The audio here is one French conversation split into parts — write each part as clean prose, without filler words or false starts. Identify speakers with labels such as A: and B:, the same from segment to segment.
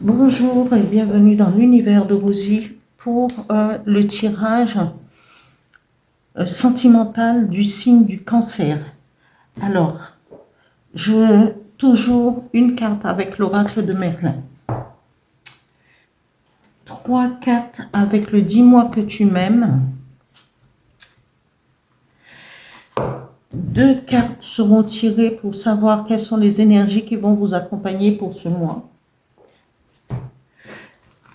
A: Bonjour et bienvenue dans l'univers de Rosie pour le tirage sentimental du signe du Cancer. Alors, toujours une carte avec l'oracle de Merlin. 3 cartes avec le dis-moi que tu m'aimes. 2 cartes seront tirées pour savoir quelles sont les énergies qui vont vous accompagner pour ce mois.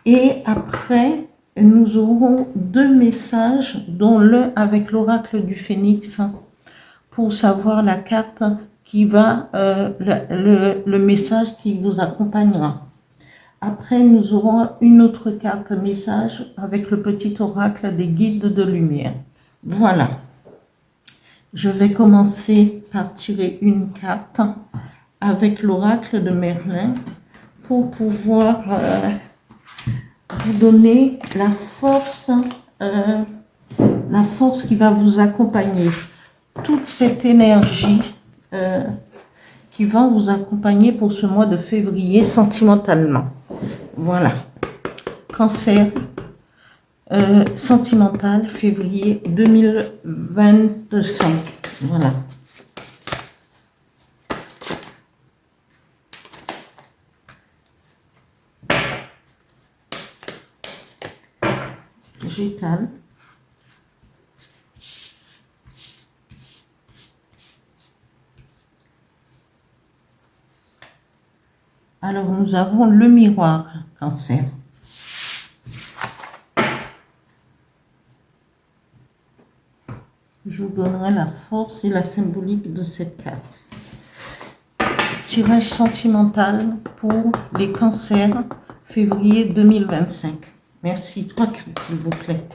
A: Et après, nous aurons 2 messages, dont l'un avec l'oracle du Phénix, pour savoir la carte qui va, le message qui vous accompagnera. Après, nous aurons une autre carte message avec le petit oracle des guides de lumière. Voilà. Je vais commencer par tirer une carte avec l'oracle de Merlin pour pouvoir vous donner la force qui va vous accompagner. Toute cette énergie qui va vous accompagner pour ce mois de février sentimentalement. Voilà. Cancer sentimental, février 2025. Voilà. J'étale. Alors, nous avons le miroir, Cancer. Je vous donnerai la force et la symbolique de cette carte. Tirage sentimental pour les cancers, février 2025. Merci. 3 cartes, s'il vous plaît.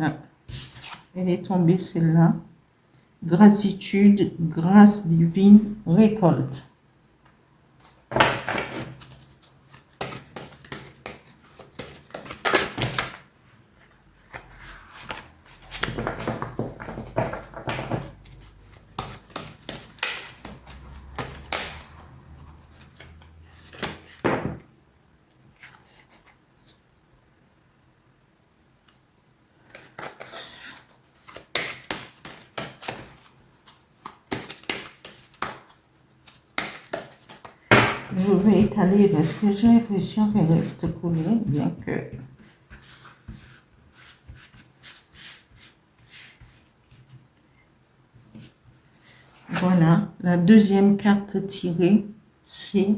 A: Ah, elle est tombée celle-là. Gratitude, grâce divine, récolte. Je vais étaler parce que j'ai l'impression qu'elle reste collée, bien que... Voilà, la deuxième carte tirée, c'est...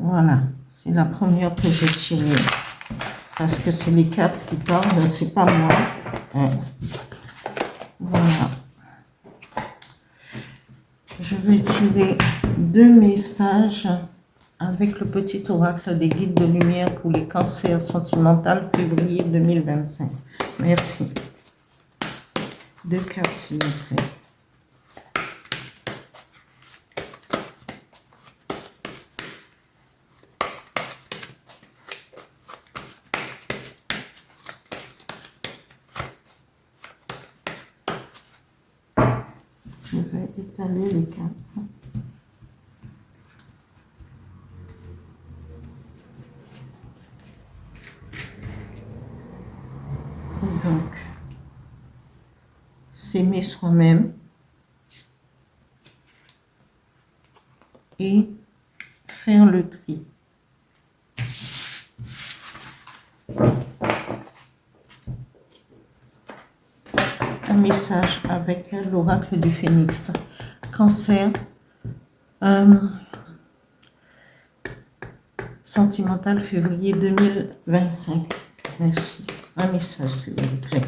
A: Voilà, c'est la première que j'ai tirée. Parce que c'est les cartes qui parlent, c'est pas moi. Voilà. Je vais tirer 2 messages avec le petit oracle des guides de lumière pour les cancers sentimentaux février 2025. Merci. 2 cartes, s'il vous plaît. Je vais étaler les cartes. Et donc, s'aimer soi-même et faire le tri. Un message avec l'oracle du Phénix. Cancer sentimental février 2025. Merci. Un message, s'il vous plaît.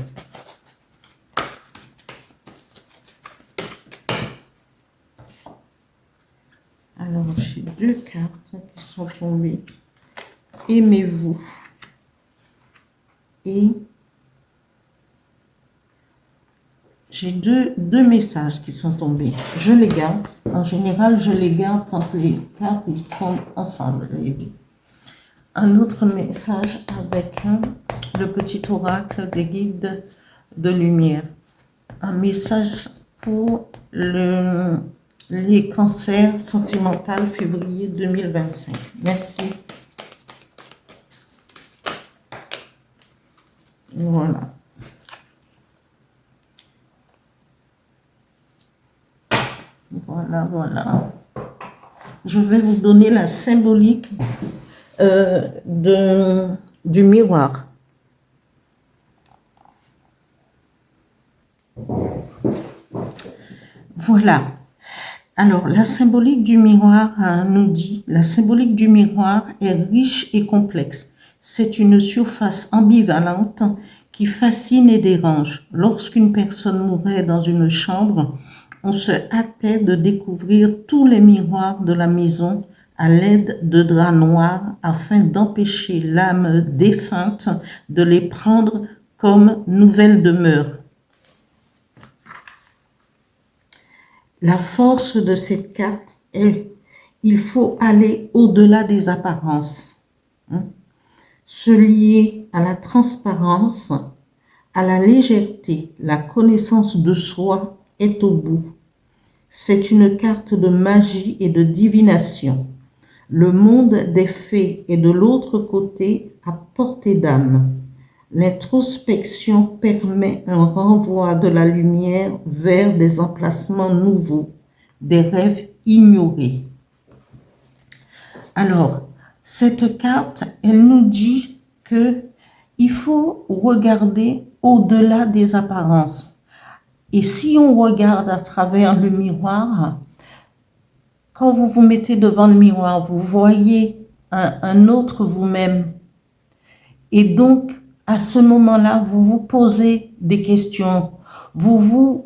A: Alors, j'ai 2 cartes qui sont tombées. Aimez-vous. Et j'ai deux messages qui sont tombés. Je les garde. En général, je les garde quand les cartes ils tombent ensemble. Un autre message avec le petit oracle des guides de lumière. Un message pour les cancers sentimentaux février 2025. Merci. Voilà. Voilà, voilà. Je vais vous donner la symbolique du miroir. Voilà. Alors, la symbolique du miroir nous dit, la symbolique du miroir est riche et complexe. C'est une surface ambivalente qui fascine et dérange. Lorsqu'une personne mourait dans une chambre, on se hâtait de découvrir tous les miroirs de la maison à l'aide de draps noirs afin d'empêcher l'âme défunte de les prendre comme nouvelle demeure. La force de cette carte est il faut aller au-delà des apparences, se lier à la transparence, à la légèreté. La connaissance de soi est au bout. C'est une carte de magie et de divination. Le monde des fées est de l'autre côté à portée d'âme. L'introspection permet un renvoi de la lumière vers des emplacements nouveaux, des rêves ignorés. Alors, cette carte, elle nous dit que il faut regarder au-delà des apparences. Et si on regarde à travers le miroir, quand vous vous mettez devant le miroir, vous voyez un autre vous-même. Et donc, à ce moment-là, vous vous posez des questions. Vous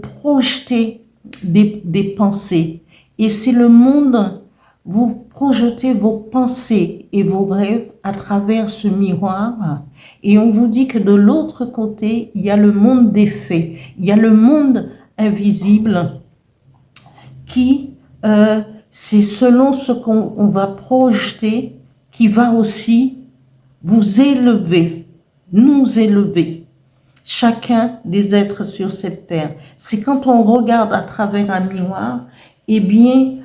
A: projetez des pensées. Et c'est le monde, vous projetez vos pensées et vos rêves à travers ce miroir. Et on vous dit que de l'autre côté, il y a le monde des faits. Il y a le monde invisible qui, c'est selon ce qu'on va projeter, qui va aussi vous élever, nous élever, chacun des êtres sur cette terre. C'est quand on regarde à travers un miroir, eh bien,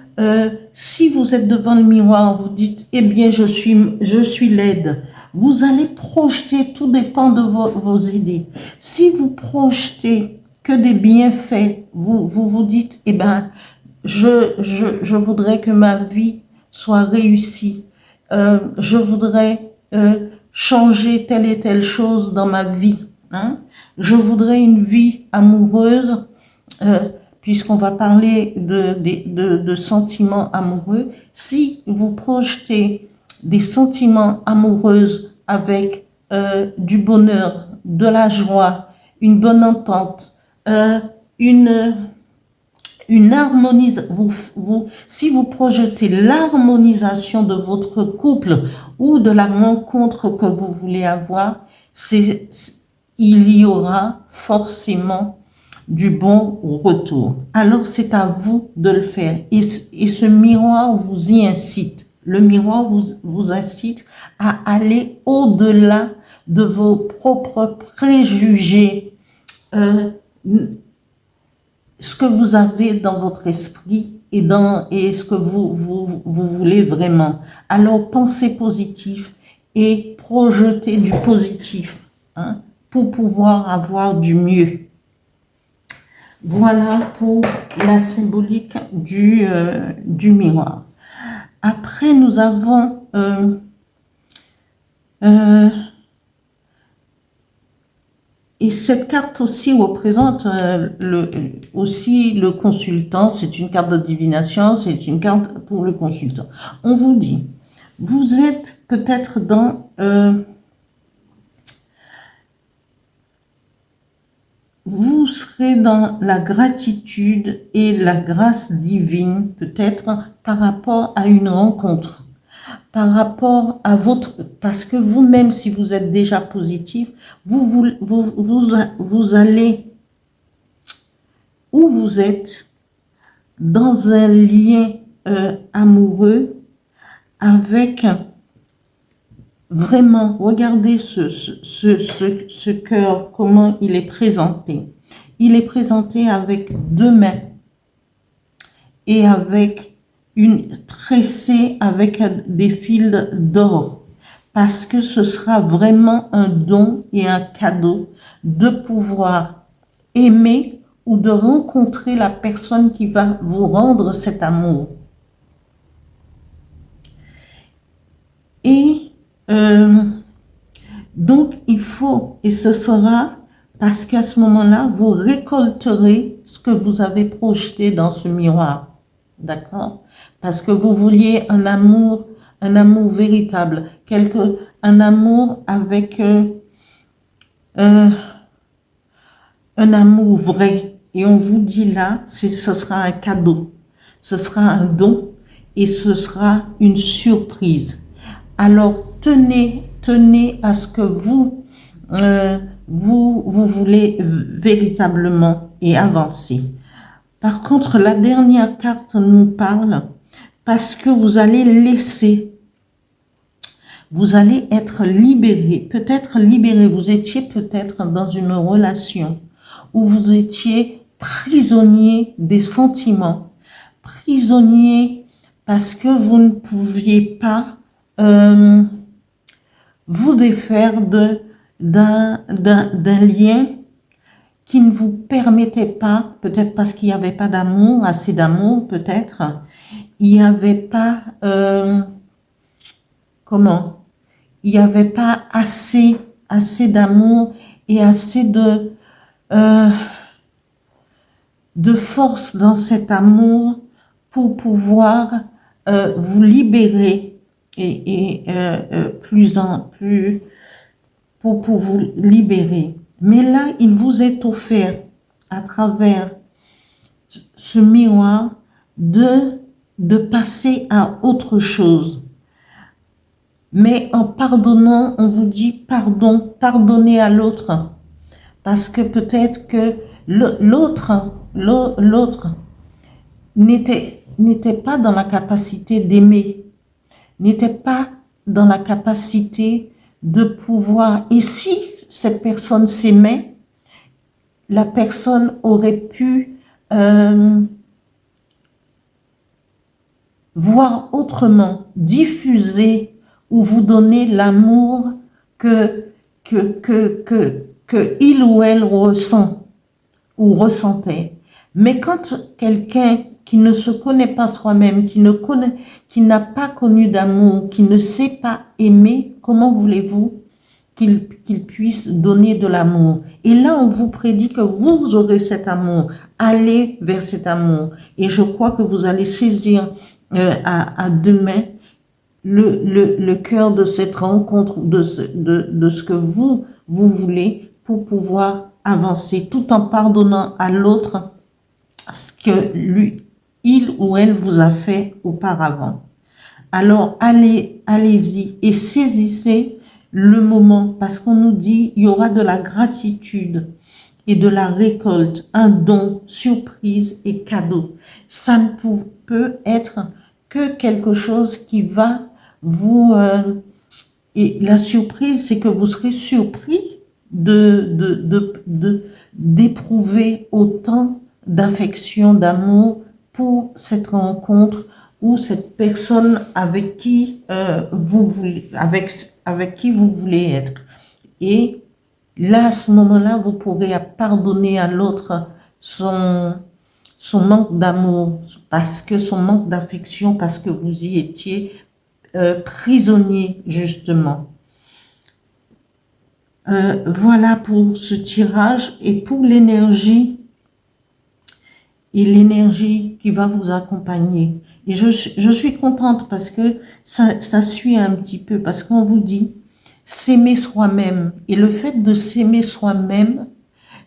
A: si vous êtes devant le miroir, vous dites, eh bien, je suis laide. Vous allez projeter, tout dépend de vos idées. Si vous projetez que des bienfaits, vous dites, eh ben, je voudrais que ma vie soit réussie. Je voudrais changer telle et telle chose dans ma vie. Je voudrais une vie amoureuse, puisqu'on va parler de sentiments amoureux. Si vous projetez des sentiments amoureux avec du bonheur, de la joie, une bonne entente, une harmonisation, si vous projetez l'harmonisation de votre couple ou de la rencontre que vous voulez avoir, il y aura forcément du bon retour. Alors c'est à vous de le faire. Et ce miroir vous y incite. Le miroir vous incite à aller au-delà de vos propres préjugés. Ce que vous avez dans votre esprit et ce que vous voulez vraiment. Alors, pensez positif et projetez du positif pour pouvoir avoir du mieux. Voilà pour la symbolique du miroir. Après, nous avons et cette carte aussi représente aussi le consultant. C'est une carte de divination, c'est une carte pour le consultant. On vous dit, vous êtes peut-être dans serez dans la gratitude et la grâce divine, peut-être par rapport à une rencontre, par rapport à votre... Parce que vous-même, si vous êtes déjà positif, vous allez où vous êtes dans un lien amoureux avec vraiment, regardez ce cœur, comment il est présenté. Il est présenté avec deux mains et avec une tressée avec des fils d'or. Parce que ce sera vraiment un don et un cadeau de pouvoir aimer ou de rencontrer la personne qui va vous rendre cet amour. Et donc, il faut, et ce sera parce qu'à ce moment-là, vous récolterez ce que vous avez projeté dans ce miroir. D'accord? Parce que vous vouliez un amour véritable, un amour avec un amour vrai. Et on vous dit là, ce sera un cadeau, ce sera un don et ce sera une surprise. Alors, tenez à ce que vous voulez véritablement et avancer. Par contre, la dernière carte nous parle parce que vous allez laisser, vous allez être libéré, peut-être libéré. Vous étiez peut-être dans une relation où vous étiez prisonnier des sentiments, prisonnier parce que vous ne pouviez pas vous défaire d'un lien qui ne vous permettait pas, peut-être parce qu'il n'y avait pas d'amour, assez d'amour peut-être, il n'y avait pas, il n'y avait pas assez d'amour et assez de force dans cet amour pour pouvoir vous libérer et plus pour vous libérer. Mais là, il vous est offert à travers ce miroir de passer à autre chose. Mais en pardonnant, on vous dit pardon, pardonnez à l'autre. Parce que peut-être que l'autre n'était pas dans la capacité d'aimer, n'était pas dans la capacité de pouvoir. Et si cette personne s'aimait, la personne aurait pu voir autrement, diffuser ou vous donner l'amour que il ou elle ressent ou ressentait. Mais quand quelqu'un qui ne se connaît pas soi-même, qui n'a pas connu d'amour, qui ne sait pas aimer, comment voulez-vous qu'il puisse donner de l'amour? Et là, on vous prédit que vous aurez cet amour. Allez vers cet amour. Et je crois que vous allez saisir à deux mains le cœur de cette rencontre, de ce que vous voulez pour pouvoir avancer, tout en pardonnant à l'autre ce que il ou elle vous a fait auparavant. Alors, allez-y et saisissez le moment, parce qu'on nous dit il y aura de la gratitude et de la récolte, un don, surprise et cadeau. Ça ne peut être que quelque chose qui va vous... et la surprise, c'est que vous serez surpris d'éprouver autant d'affection, d'amour pour cette rencontre ou cette personne avec qui vous voulez, avec qui vous voulez être. Et là, à ce moment-là, vous pourrez pardonner à l'autre son manque d'amour, parce que son manque d'affection, parce que vous y étiez prisonnier, justement. Voilà pour ce tirage et pour l'énergie qui va vous accompagner. Et je suis contente parce que ça suit un petit peu, parce qu'on vous dit s'aimer soi-même. Et le fait de s'aimer soi-même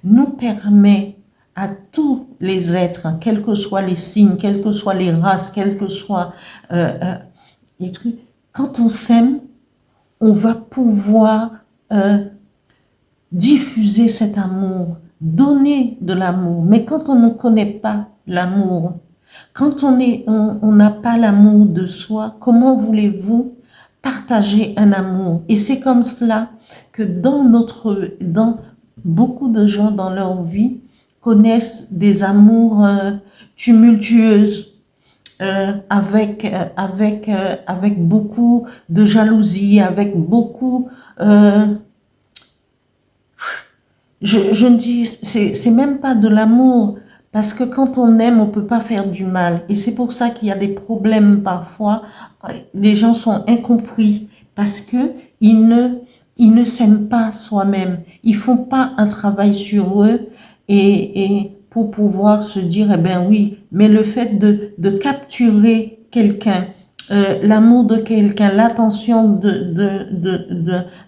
A: nous permet à tous les êtres, quels que soient les signes, quelles que soient les races, quels que soient les trucs, quand on s'aime, on va pouvoir diffuser cet amour, donner de l'amour. Mais quand on ne connaît pas l'amour, quand on n'a pas l'amour de soi, comment voulez-vous partager un amour? Et c'est comme cela que dans beaucoup de gens dans leur vie connaissent des amours tumultueuses, avec beaucoup de jalousie, avec beaucoup je ne dis, c'est même pas de l'amour, parce que quand on aime, on peut pas faire du mal. Et c'est pour ça qu'il y a des problèmes parfois. Les gens sont incompris, parce que ils ne s'aiment pas soi-même. Ils font pas un travail sur eux, et pour pouvoir se dire, eh ben oui, mais le fait de capturer quelqu'un, l'amour de quelqu'un, l'attention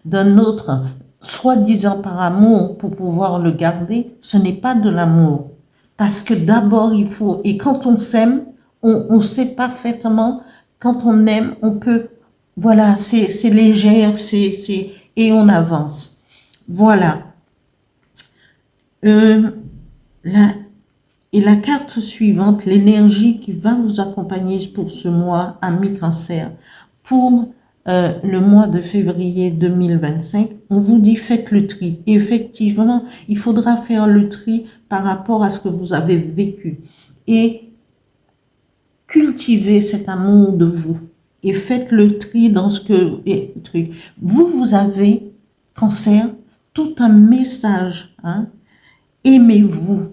A: d'un autre, soi-disant par amour pour pouvoir le garder, ce n'est pas de l'amour. Parce que d'abord, il faut, et quand on s'aime, on sait parfaitement, quand on aime, on peut, voilà, c'est légère, et on avance. Voilà. La, et la carte suivante, l'énergie qui va vous accompagner pour ce mois, ami Cancer, pour le mois de février 2025, on vous dit faites le tri. Et effectivement, il faudra faire le tri par rapport à ce que vous avez vécu. Et cultivez cet amour de vous. Et faites le tri dans ce que... Vous avez, Cancer, tout un message. Hein? Aimez-vous.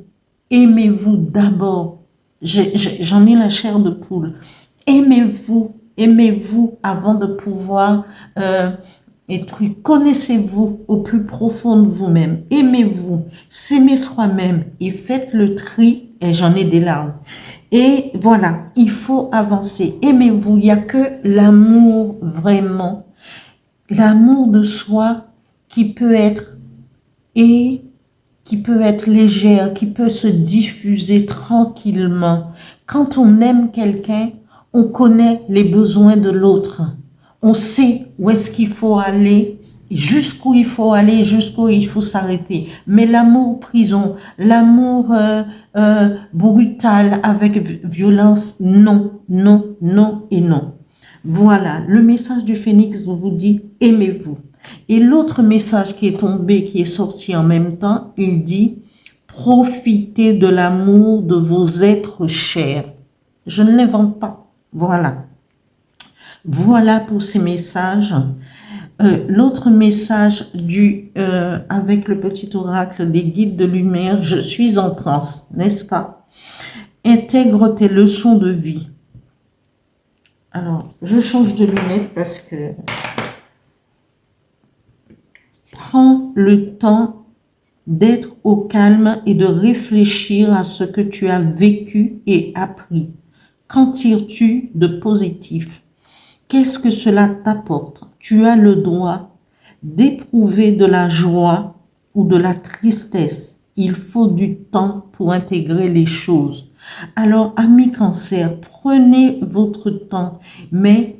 A: Aimez-vous d'abord. J'en ai la chair de poule. Aimez-vous. Aimez-vous avant de pouvoir être. Connaissez-vous au plus profond de vous-même. Aimez-vous. S'aimer soi-même et faites le tri. Et j'en ai des larmes. Et voilà, il faut avancer. Aimez-vous. Il n'y a que l'amour vraiment. L'amour de soi qui peut être légère, qui peut se diffuser tranquillement. Quand on aime quelqu'un, on connaît les besoins de l'autre. On sait où est-ce qu'il faut aller, jusqu'où il faut aller, jusqu'où il faut s'arrêter. Mais l'amour prison, l'amour brutal avec violence, non, non, non et non. Voilà, le message du Phénix vous dit aimez-vous. Et l'autre message qui est tombé, qui est sorti en même temps, il dit profitez de l'amour de vos êtres chers. Je ne l'invente pas. Voilà. Voilà pour ces messages. L'autre message avec le petit oracle des guides de lumière, je suis en transe, n'est-ce pas? Intègre tes leçons de vie. Alors, je change de lunettes parce que prends le temps d'être au calme et de réfléchir à ce que tu as vécu et appris. Qu'en tires-tu de positif? Qu'est-ce que cela t'apporte? Tu as le droit d'éprouver de la joie ou de la tristesse. Il faut du temps pour intégrer les choses. Alors, amis Cancer, prenez votre temps, mais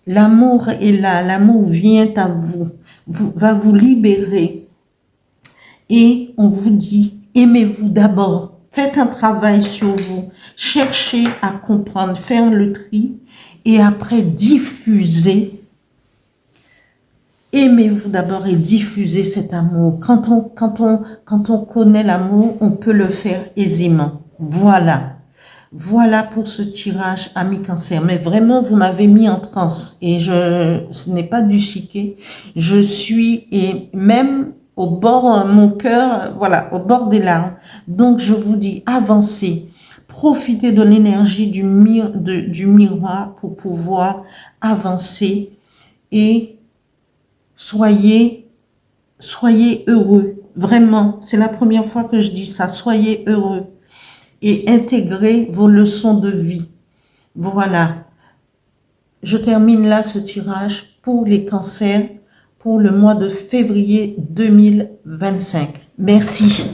A: l'amour est là, l'amour vient à vous, va vous libérer. Et on vous dit, aimez-vous d'abord, faites un travail sur vous, cherchez à comprendre, faire le tri, et après diffuser. Aimez-vous d'abord et diffusez cet amour. Quand on connaît l'amour, on peut le faire aisément. Voilà. Voilà pour ce tirage, ami Cancer. Mais vraiment, vous m'avez mis en transe. Et ce n'est pas du chiquet. Je suis, et même au bord, mon cœur, voilà, au bord des larmes. Donc, je vous dis, avancez. Profitez de l'énergie du miroir pour pouvoir avancer et soyez heureux. Vraiment, c'est la première fois que je dis ça. Soyez heureux et intégrez vos leçons de vie. Voilà. Je termine là ce tirage pour les cancers pour le mois de février 2025. Merci.